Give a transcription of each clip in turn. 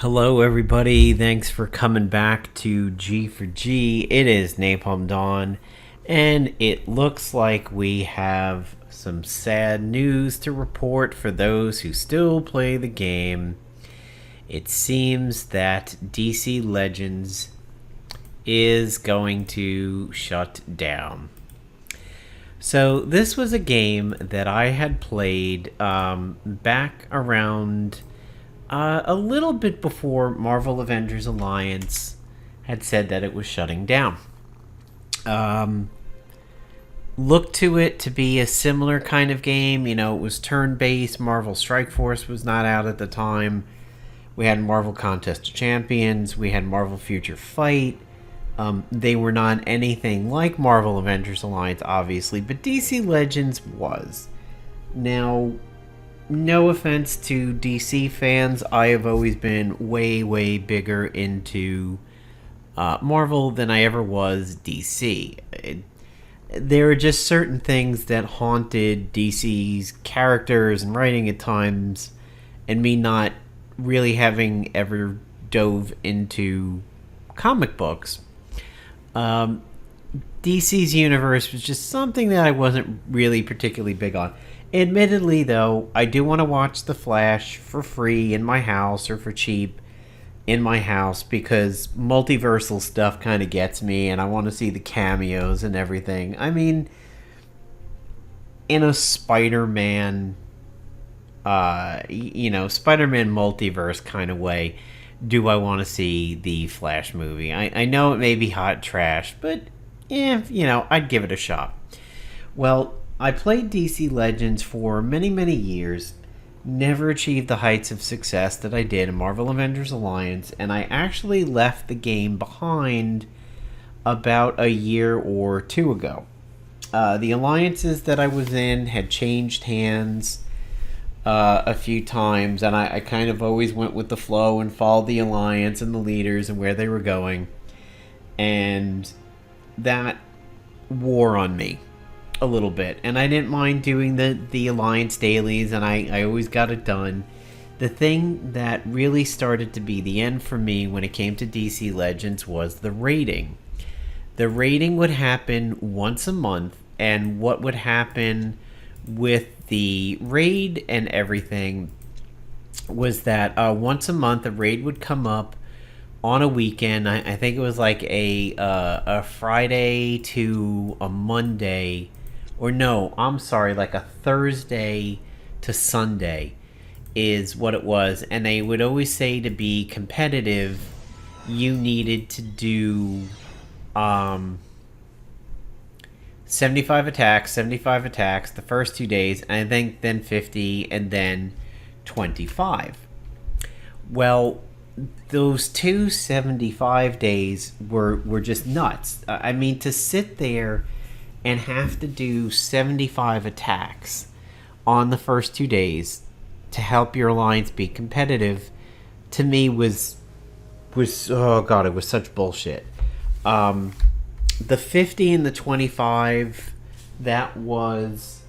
Hello, everybody. Thanks for coming back to G for G. It is Napalm Dawn, and it looks like we have some sad news to report for those who still play the game. It seems that DC Legends is going to shut down. So, this was a game that I had played back around a little bit before Marvel Avengers Alliance had said that it was shutting down. Looked to it to be a similar kind of game. You know, it was turn-based. Marvel Strike Force was not out at the time. We had Marvel Contest of Champions. We had Marvel Future Fight. They were not anything like Marvel Avengers Alliance, obviously, but DC Legends was. Now, no offense to DC fans, I have always been way, way bigger into Marvel than I ever was DC. There are just certain things that haunted DC's characters and writing at times, and me not really having ever dove into comic books. DC's universe was just something that I wasn't really particularly big on. Admittedly, though, I do want to watch The Flash for free in my house or for cheap in my house because multiversal stuff kind of gets me and I want to see the cameos and everything. I mean, in a Spider-Man, Spider-Man multiverse kind of way, do I want to see the Flash movie? I know it may be hot trash, but, I'd give it a shot. Well, I played DC Legends for many, many years, never achieved the heights of success that I did in Marvel Avengers Alliance, and I actually left the game behind about a year or two ago. The alliances that I was in had changed hands a few times, and I kind of always went with the flow and followed the alliance and the leaders and where they were going, and that wore on me a little bit, and I didn't mind doing the alliance dailies, and I always got it done. The thing that really started to be the end for me when it came to DC Legends was the raiding. The raiding would happen once a month, and what would happen with the raid and everything was that once a month a raid would come up on a weekend. I think it was like a Friday to a Monday, or no, I'm sorry, like a Thursday to Sunday is what it was. And they would always say to be competitive, you needed to do 75 attacks the first 2 days, and I think then 50, and then 25. Well, those 275 days were just nuts. I mean, to sit there and have to do 75 attacks on the first 2 days to help your alliance be competitive, to me was oh god, it was such bullshit. The 50 and the 25, that was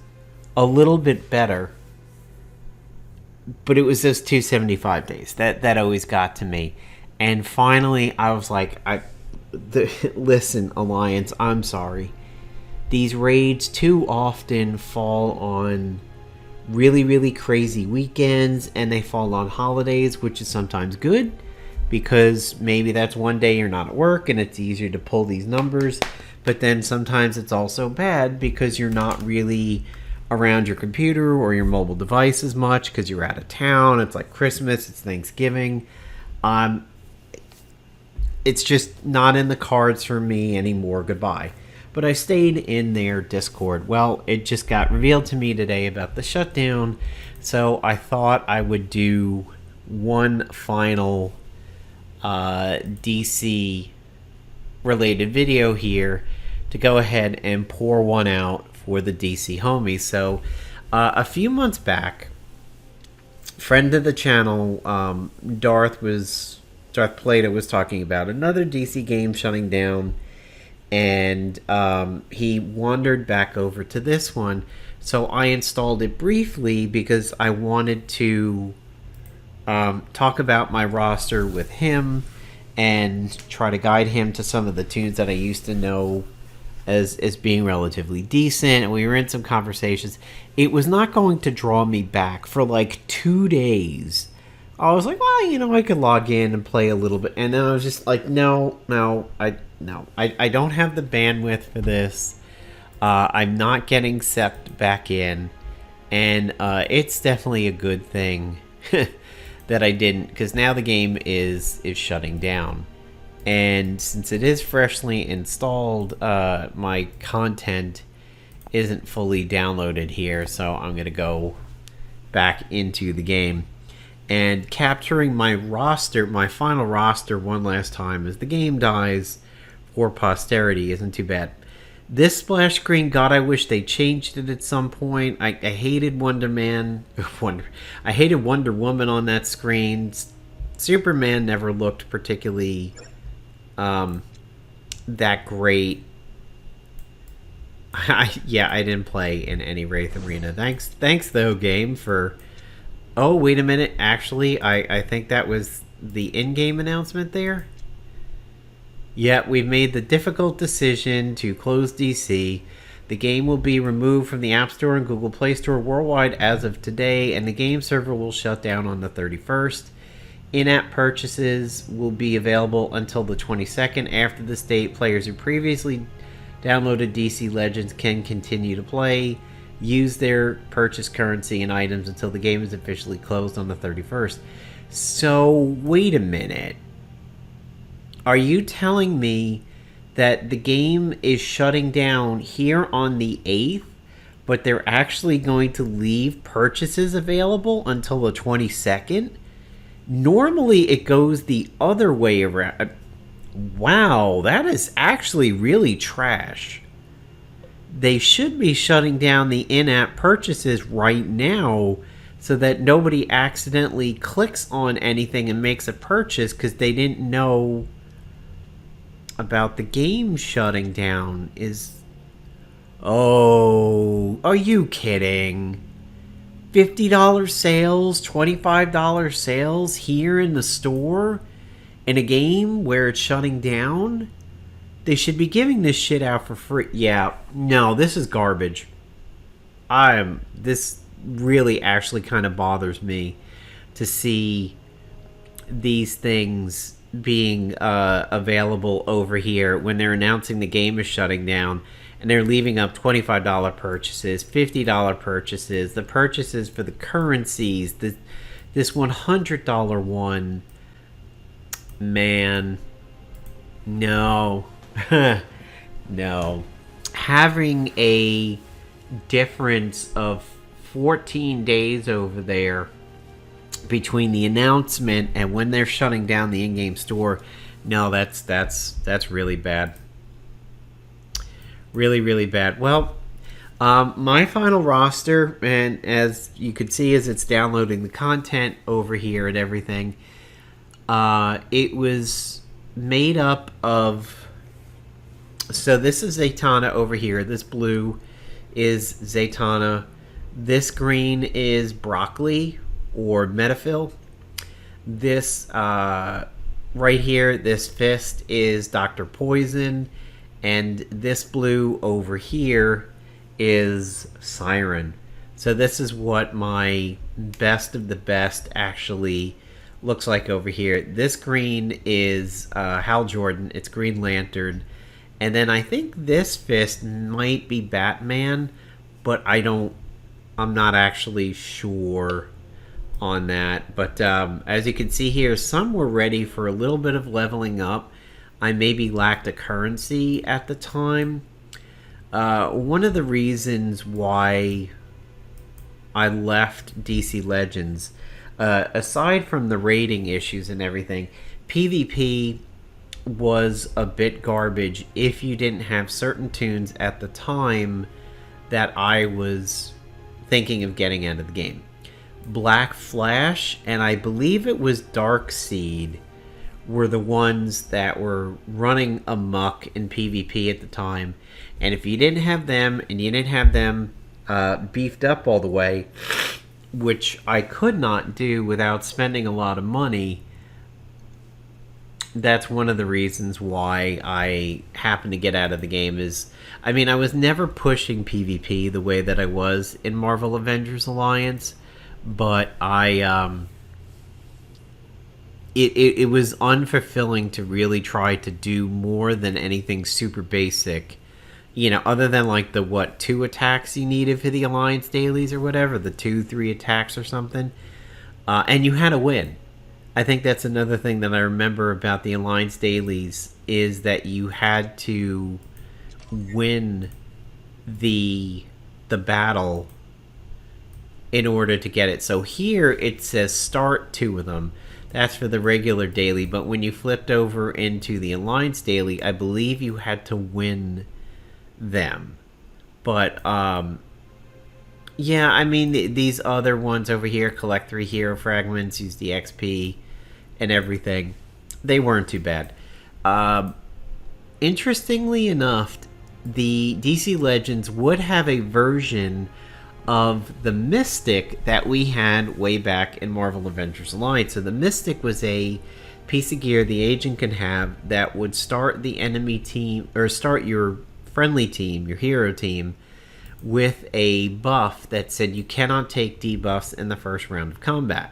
a little bit better, but it was those 275 days that always got to me. And finally, I was like, listen, Alliance, I'm sorry. These raids too often fall on really, really crazy weekends, and they fall on holidays, which is sometimes good, because maybe that's one day you're not at work and it's easier to pull these numbers. But then sometimes it's also bad because you're not really around your computer or your mobile device as much because you're out of town. It's like Christmas, it's Thanksgiving. It's just not in the cards for me anymore. Goodbye. But I stayed in their Discord. Well, it just got revealed to me today about the shutdown, so I thought I would do one final DC related video here to go ahead and pour one out for the DC homies. So a few months back, friend of the channel, Darth Plata, was talking about another DC game shutting down, and he wandered back over to this one. So I installed it briefly because I wanted to talk about my roster with him and try to guide him to some of the tunes that I used to know as being relatively decent. And we were in some conversations. It was not going to draw me back for like 2 days. I was like, well, I could log in and play a little bit. And then I was just like, no, I don't have the bandwidth for this. I'm not getting Sept back in. And it's definitely a good thing that I didn't, because now the game is shutting down. And since it is freshly installed, my content isn't fully downloaded here, so I'm going to go back into the game. And capturing my roster, my final roster one last time as the game dies for posterity isn't too bad. This splash screen, God, I wish they changed it at some point. I hated I hated Wonder Woman on that screen. Superman never looked particularly that great. I didn't play in any Wraith Arena. Thanks though, game, for... Oh, wait a minute. Actually, I think that was the in-game announcement there. Yeah, we've made the difficult decision to close DC. The game will be removed from the App Store and Google Play Store worldwide as of today, and the game server will shut down on the 31st. In-app purchases will be available until the 22nd. After this date, players who previously downloaded DC Legends can continue to play. Use their purchase currency and items until the game is officially closed on the 31st. So, wait a minute. Are you telling me that the game is shutting down here on the 8th, but they're actually going to leave purchases available until the 22nd? Normally it goes the other way around. Wow, that is actually really trash. They should be shutting down the in-app purchases right now so that nobody accidentally clicks on anything and makes a purchase because they didn't know about the game shutting down. Oh, are you kidding? $50 sales, $25 sales here in the store in a game where it's shutting down? They should be giving this shit out for free. Yeah, no, this is garbage. This really actually kind of bothers me to see these things being available over here when they're announcing the game is shutting down, and they're leaving up $25 purchases, $50 purchases, the purchases for the currencies, this $100 one. Man, no. No. Having a difference of 14 days over there between the announcement and when they're shutting down the in-game store, no, that's really bad. Really, really bad. Well, my final roster, and as you could see as it's downloading the content over here and everything, it was made up of... So this is Zatanna over here. This blue is Zatanna. This green is Broccoli or Metaphyll. This right here, this fist is Dr. Poison. And this blue over here is Siren. So this is what my best of the best actually looks like over here. This green is Hal Jordan. It's Green Lantern. And then I think this fist might be Batman, but I'm not actually sure on that. But as you can see here, some were ready for a little bit of leveling up. I maybe lacked a currency at the time. One of the reasons why I left DC Legends, aside from the rating issues and everything, PvP was a bit garbage if you didn't have certain tunes at the time that I was thinking of getting out of the game. Black Flash and I believe it was Darkseid were the ones that were running amok in PvP at the time. And if you didn't have them and you didn't have them beefed up all the way, which I could not do without spending a lot of money. That's one of the reasons why I happened to get out of the game. Is, I mean, I was never pushing PvP the way that I was in Marvel Avengers Alliance, but it was unfulfilling to really try to do more than anything super basic, other than like the two attacks you needed for the Alliance dailies or whatever, the 2-3 attacks or something, and you had to win. I think that's another thing that I remember about the Alliance dailies, is that you had to win the battle in order to get it. So here it says start 2 of them. That's for the regular daily, but when you flipped over into the Alliance daily, I believe you had to win them. But yeah, I mean, these other ones over here, collect 3 hero fragments, use the XP and everything, they weren't too bad. Interestingly enough, the DC Legends would have a version of the Mystic that we had way back in Marvel Avengers Alliance. So the Mystic was a piece of gear the agent can have that would start the enemy team, or start your friendly team, your hero team, with a buff that said you cannot take debuffs in the first round of combat.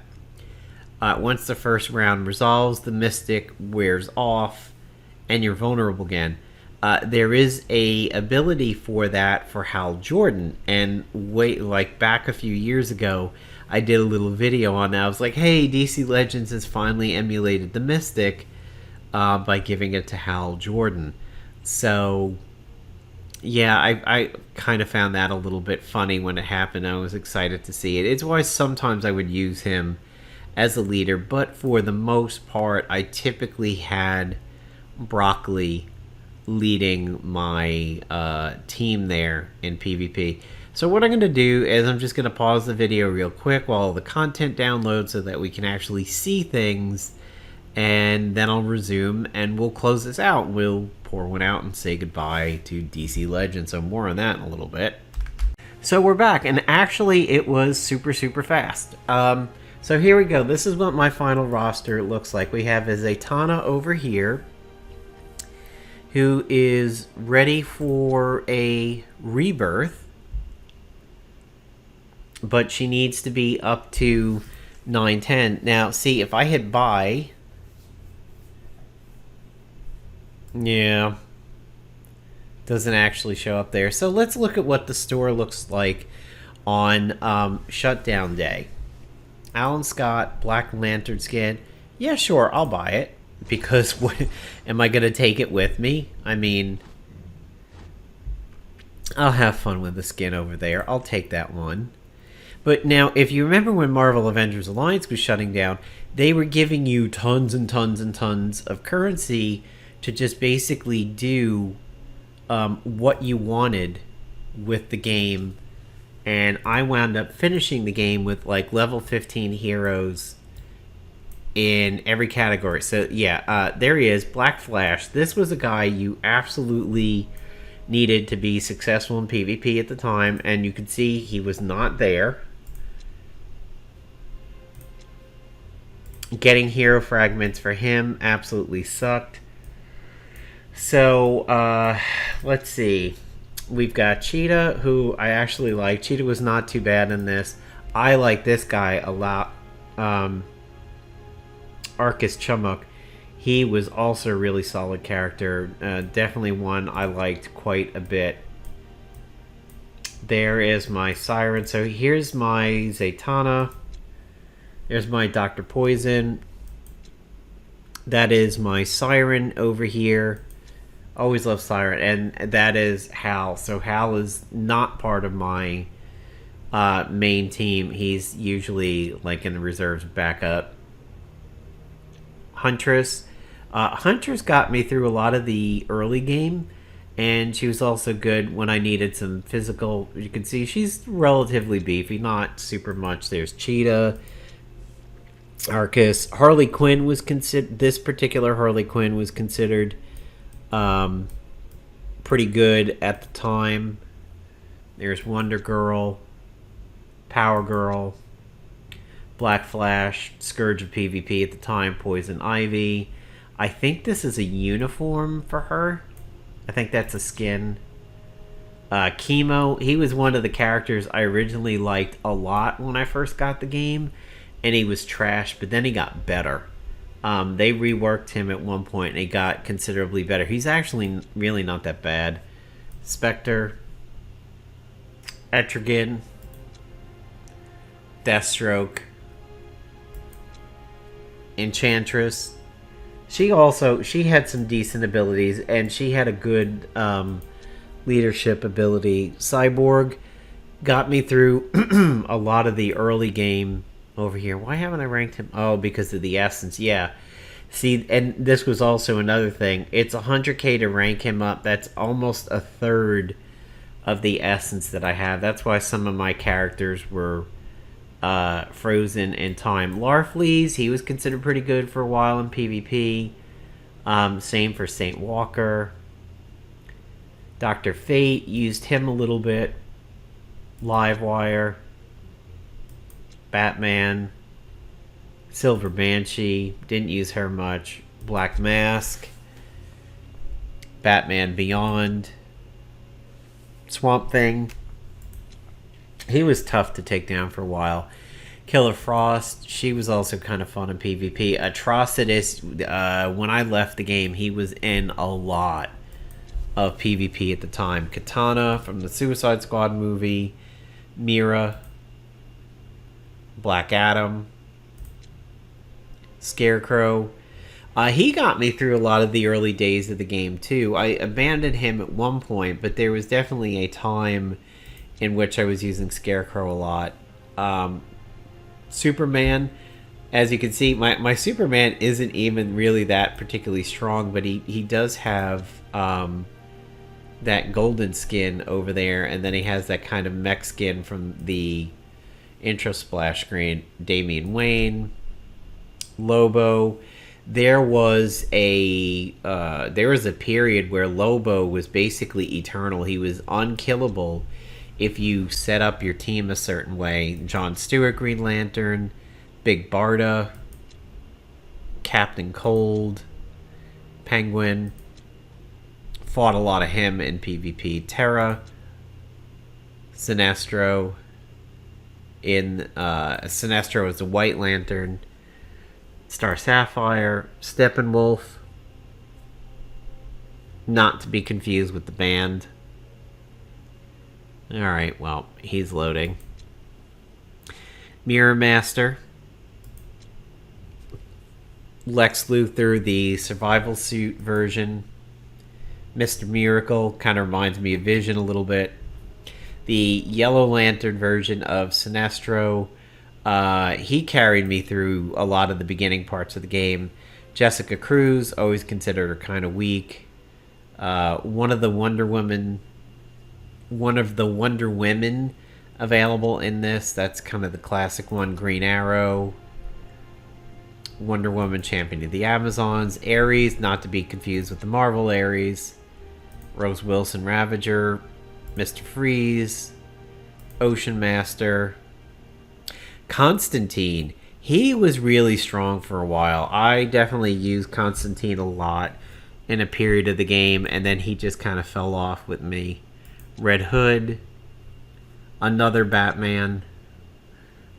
Once the first round resolves, the Mystic wears off and you're vulnerable again. There is a ability for that for Hal Jordan, and back a few years ago, I did a little video on that. I was like, hey, DC Legends has finally emulated the Mystic by giving it to Hal Jordan. So, yeah, I kind of found that a little bit funny when it happened. I was excited to see it. It's why sometimes I would use him as a leader, but for the most part, I typically had Broccoli leading my team there in PvP. So what I'm going to do is I'm just going to pause the video real quick while the content downloads so that we can actually see things, and then I'll resume and we'll close this out. We'll pour one out and say goodbye to DC Legends. So more on that in a little bit. So we're back, and actually it was super fast. So here we go. This is what my final roster looks like. We have Zatanna over here, who is ready for a rebirth, but she needs to be up to 9-10. Now, see, if I hit buy, yeah, doesn't actually show up there. So let's look at what the store looks like on shutdown day. Alan Scott, Black Lantern skin. Yeah, sure, I'll buy it. Because am I going to take it with me? I mean, I'll have fun with the skin over there. I'll take that one. But now, if you remember when Marvel Avengers Alliance was shutting down, they were giving you tons and tons and tons of currency to just basically do what you wanted with the game. And I wound up finishing the game with like level 15 heroes in every category. So yeah, there he is, Black Flash. This was a guy you absolutely needed to be successful in PvP at the time, and you could see he was not there. Getting hero fragments for him absolutely sucked. So let's see. We've got Cheetah, who I actually like. Cheetah was not too bad in this. I like this guy a lot. Arcus Chumuk, he was also a really solid character. Definitely one I liked quite a bit. There is my Siren. So here's my Zatanna. There's my Dr. Poison. That is my Siren over here. Always love Siren. And that is Hal. So Hal is not part of my main team. He's usually like in the reserves backup. Huntress. Huntress got me through a lot of the early game, and she was also good when I needed some physical. You can see she's relatively beefy, not super much. There's Cheetah, Arcus. Harley Quinn was considered. This particular Harley Quinn was considered pretty good at the time. There's Wonder Girl, Power Girl. Black Flash, Scourge of PvP at the time, Poison Ivy. I think this is a uniform for her. I think that's a skin. Chemo, he was one of the characters I originally liked a lot when I first got the game, and he was trash, but then he got better. They reworked him at one point, and he got considerably better. He's actually really not that bad. Spectre, Etrigan, Deathstroke, Enchantress. She had some decent abilities, and she had a good leadership ability. Cyborg got me through a lot of the early game over here. Why haven't I ranked him? Oh, because of the essence. Yeah. See, and this was also another thing. It's 100k to rank him up. That's almost a third of the essence that I have. That's why some of my characters were frozen in time. Larfleeze, he was considered pretty good for a while in PvP. Same for Saint Walker. Dr. Fate, used him a little bit. Livewire. Batman. Silver Banshee, didn't use her much. Black Mask. Batman Beyond. Swamp Thing. He was tough to take down for a while. Killer Frost, she was also kind of fun in PvP. Atrocitus, when I left the game, he was in a lot of PvP at the time. Katana from the Suicide Squad movie. Mira. Black Adam. Scarecrow. He got me through a lot of the early days of the game, too. I abandoned him at one point, but there was definitely a time in which I was using Scarecrow a lot. Superman, as you can see, my Superman isn't even really that particularly strong, but he does have that golden skin over there, and then he has that kind of mech skin from the intro splash screen. Damian Wayne, Lobo. There was a period where Lobo was basically eternal. He was unkillable if you set up your team a certain way. Jon Stewart, Green Lantern, Big Barda, Captain Cold, Penguin. Fought a lot of him in PvP. Terra, Sinestro. Sinestro is a White Lantern. Star Sapphire, Steppenwolf. Not to be confused with the band. Alright, well, he's loading. Mirror Master. Lex Luthor, the survival suit version. Mr. Miracle, kind of reminds me of Vision a little bit. The Yellow Lantern version of Sinestro. He carried me through a lot of the beginning parts of the game. Jessica Cruz, always considered her kind of weak. One of the Wonder Women available in this. That's kind of the classic one. Green Arrow. Wonder Woman, Champion of the Amazons. Ares, not to be confused with the Marvel Ares. Rose Wilson, Ravager. Mr. Freeze. Ocean Master. Constantine, he was really strong for a while. I definitely used Constantine a lot in a period of the game, and then he just kind of fell off with me. Red Hood, another Batman,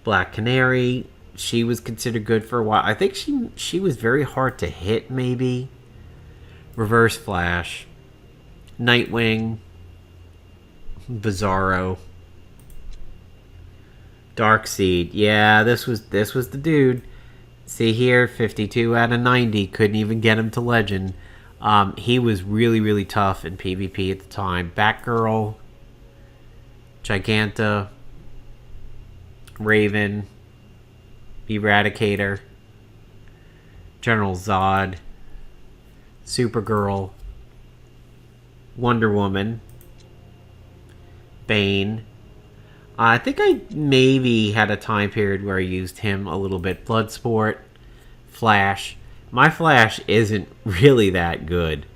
Black Canary, she was considered good for a while. I think she was very hard to hit, maybe. Reverse Flash, Nightwing, Bizarro, Darkseid. Yeah, this was the dude. See here, 52 out of 90. Couldn't even get him to Legend. He was really, really tough in PvP at the time. Batgirl, Giganta, Raven, Eradicator, General Zod, Supergirl, Wonder Woman, Bane. I think I maybe had a time period where I used him a little bit. Bloodsport, Flash. My Flash isn't really that good.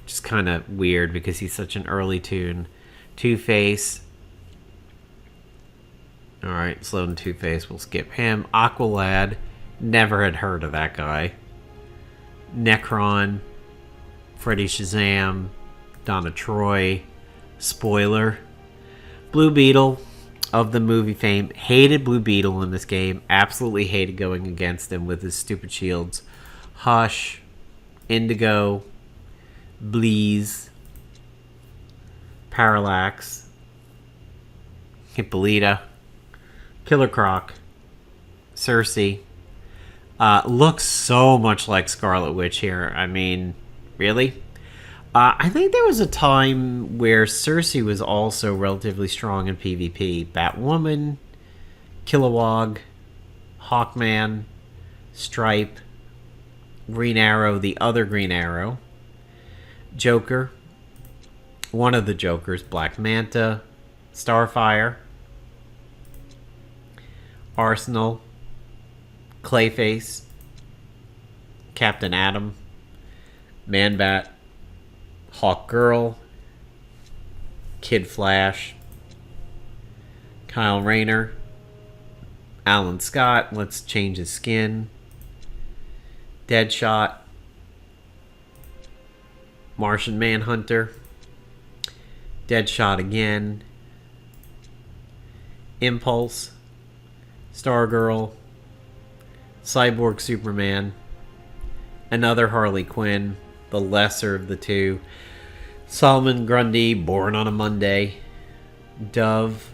Just kind of weird because he's such an early tune. Two-Face. Alright, Sloan Two-Face, we'll skip him. Aqualad, never had heard of that guy. Necron, Freddy Shazam, Donna Troy, Spoiler. Blue Beetle, of the movie fame, hated Blue Beetle in this game. Absolutely hated going against him with his stupid shields. Hush, Indigo, Bleeze, Parallax, Hippolyta, Killer Croc, Cersei. Looks so much like Scarlet Witch here. I mean, really? I think there was a time where Cersei was also relatively strong in PvP. Batwoman, Kilowog, Hawkman, Stripe, Green Arrow, the other Green Arrow, Joker, one of the Jokers, Black Manta, Starfire, Arsenal, Clayface, Captain Atom, Man-Bat, Hawk Girl, Kid Flash, Kyle Rayner, Alan Scott, let's change his skin, Deadshot, Martian Manhunter, Deadshot again, Impulse, Stargirl, Cyborg Superman, another Harley Quinn, the lesser of the two, Solomon Grundy, Born on a Monday, Dove,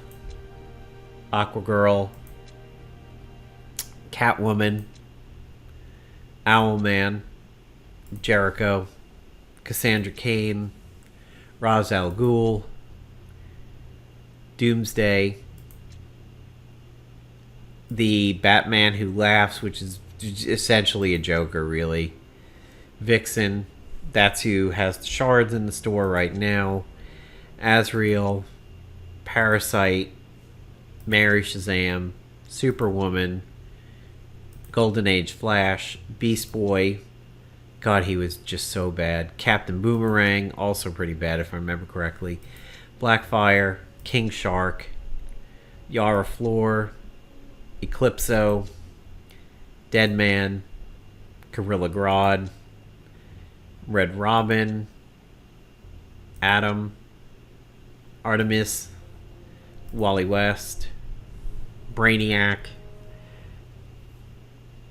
Aquagirl, Catwoman, Owlman, Jericho, Cassandra Cain, Ra's al Ghul, Doomsday, the Batman Who Laughs, which is essentially a Joker, really, Vixen, that's who has the shards in the store right now, Azrael, Parasite, Mary Shazam, Superwoman, Golden Age Flash, Beast Boy, God, he was just so bad, Captain Boomerang, also pretty bad if I remember correctly, Blackfire, King Shark, Yara Floor, Eclipso, Deadman, Gorilla Grodd, Red Robin, Atom, Artemis, Wally West, Brainiac,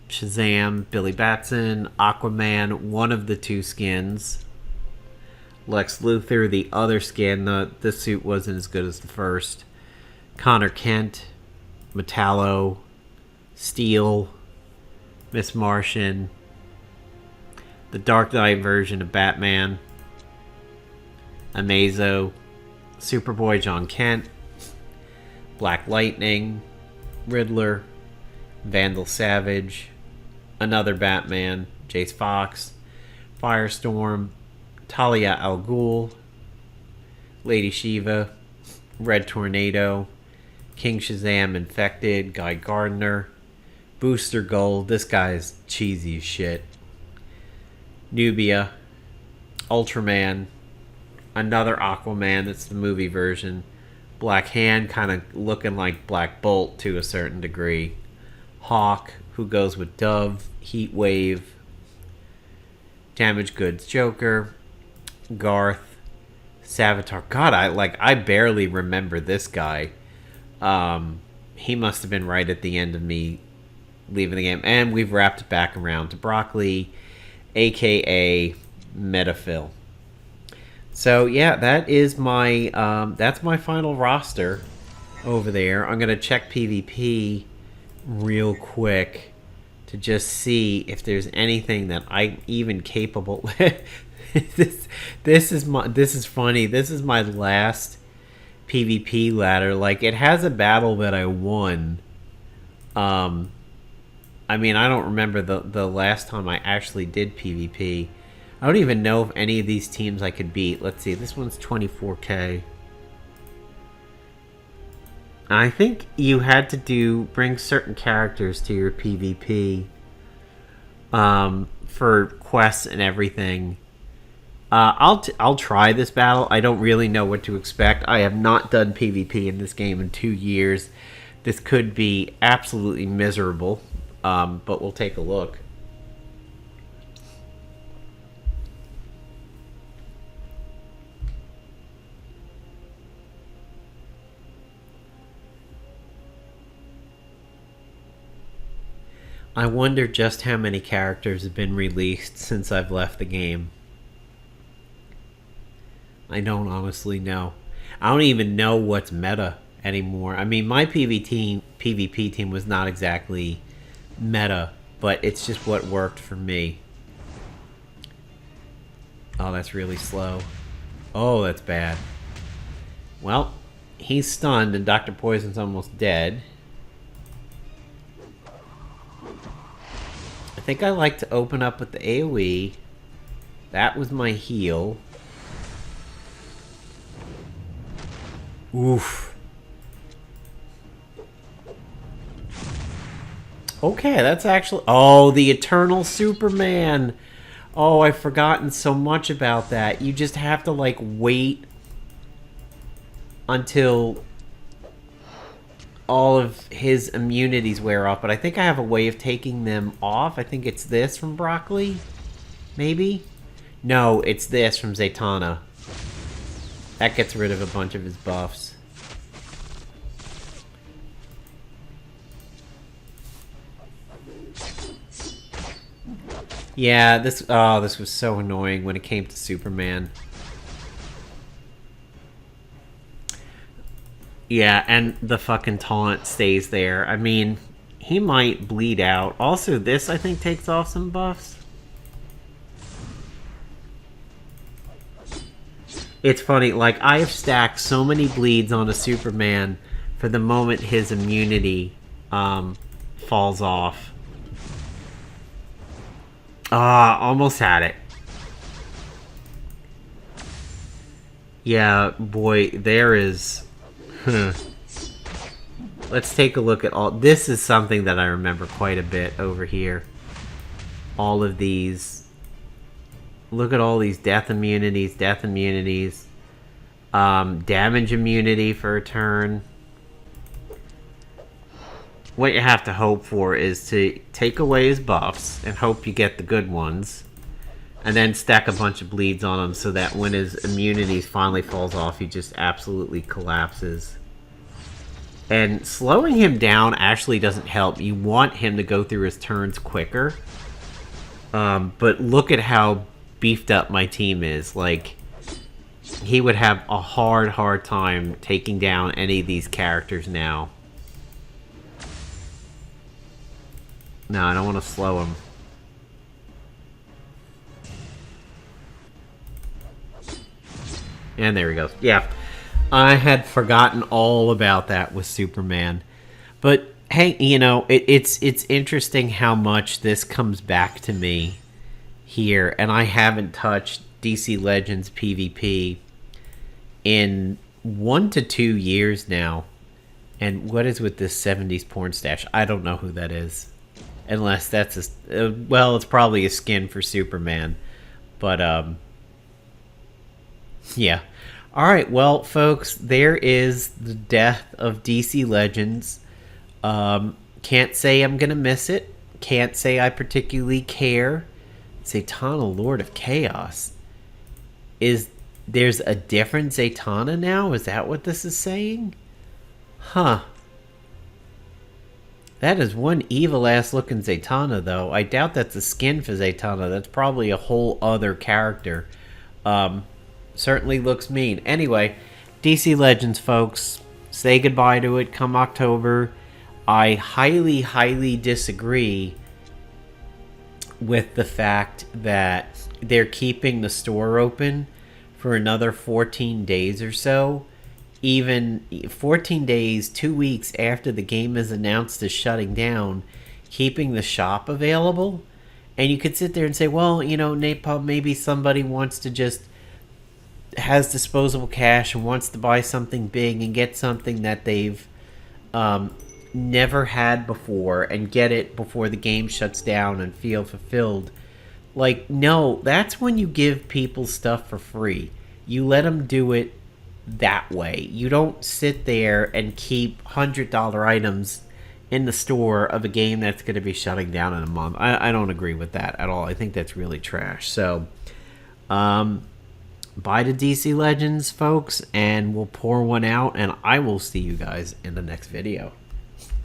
Shazam, Billy Batson, Aquaman, one of the two skins, Lex Luthor, the other skin, the suit wasn't as good as the first, Connor Kent, Metallo, Steel, Miss Martian, the Dark Knight version of Batman, Amazo, Superboy John Kent, Black Lightning, Riddler, Vandal Savage, another Batman, Jace Fox, Firestorm, Talia al Ghul, Lady Shiva, Red Tornado, King Shazam Infected, Guy Gardner, Booster Gold, this guy's cheesy as shit, Nubia, Ultraman, another Aquaman, that's the movie version, Black Hand, kind of looking like Black Bolt to a certain degree, Hawk, who goes with Dove, Heat Wave, Damaged Goods Joker, Garth, Savitar. God, I barely remember this guy. He must have been right at the end of me leaving the game. And we've wrapped it back around to Broccoli, aka Metaphil. So yeah, that is my that's my final roster over there. I'm gonna check PvP real quick to just see if there's anything that I'm even capable. This is funny. This is my last PvP ladder. Like, it has a battle that I won. I mean, I don't remember the last time I actually did PvP. I don't even know if any of these teams I could beat. Let's see. This one's 24k. I think you had to bring certain characters to your PvP for quests and everything. I'll try this battle. I don't really know what to expect. I have not done PvP in this game in 2 years. This could be absolutely miserable, but we'll take a look. I wonder just how many characters have been released since I've left the game. I don't honestly know. I don't even know what's meta anymore. I mean, my PvP team was not exactly meta, but it's just what worked for me. Oh, that's really slow. Oh, that's bad. Well, he's stunned and Dr. Poison's almost dead. I think I like to open up with the AoE. That was my heal. Oof. Okay, that's actually... Oh, the Eternal Superman. Oh, I've forgotten so much about that. You just have to, like, wait until all of his immunities wear off. But I think I have a way of taking them off. I think it's this from Broccoli. Maybe? No, it's this from Zatanna. That gets rid of a bunch of his buffs. Yeah, this was so annoying when it came to Superman. Yeah, and the fucking taunt stays there. I mean, he might bleed out. Also, this, I think, takes off some buffs. It's funny, like, I have stacked so many bleeds on a Superman for the moment his immunity falls off. Ah, almost had it. Yeah, boy, there is... Let's take a look at all... This is something that I remember quite a bit over here. All of these. Look at all these death immunities, damage immunity for a turn. What you have to hope for is to take away his buffs and hope you get the good ones. And then stack a bunch of bleeds on him so that when his immunities finally falls off, he just absolutely collapses. And slowing him down actually doesn't help. You want him to go through his turns quicker. But look at how beefed up my team is. Like, he would have a hard time taking down any of these characters now. No, I don't want to slow him. And there he goes. Yeah, I had forgotten all about that with Superman. But hey, you know, it's interesting how much this comes back to me here, and I haven't touched DC Legends PvP in 1 to 2 years now. And what is with this 70s porn stash? I don't know who that is. Unless that's a... well, it's probably a skin for Superman. But, yeah. Alright, well, folks, there is the death of DC Legends. Can't say I'm gonna miss it. Can't say I particularly care. Zatanna, Lord of Chaos. There's a different Zatanna now? Is that what this is saying? Huh. That is one evil-ass looking Zatanna, though. I doubt that's a skin for Zatanna. That's probably a whole other character. Certainly looks mean. Anyway, DC Legends, folks. Say goodbye to it come October. I highly disagree with the fact that they're keeping the store open for another 14 days or so. Even 14 days, 2 weeks after the game is announced as shutting down, keeping the shop available. And you could sit there and say, well, you know, Napalm, maybe somebody wants to just has disposable cash and wants to buy something big and get something that they've never had before and get it before the game shuts down and feel fulfilled. Like, no, that's when you give people stuff for free. You let them do it that way. You don't sit there and keep $100 items in the store of a game that's going to be shutting down in a month. I don't agree with that at all. I think that's really trash. So, buy the DC Legends, folks, and we'll pour one out, and I will see you guys in the next video.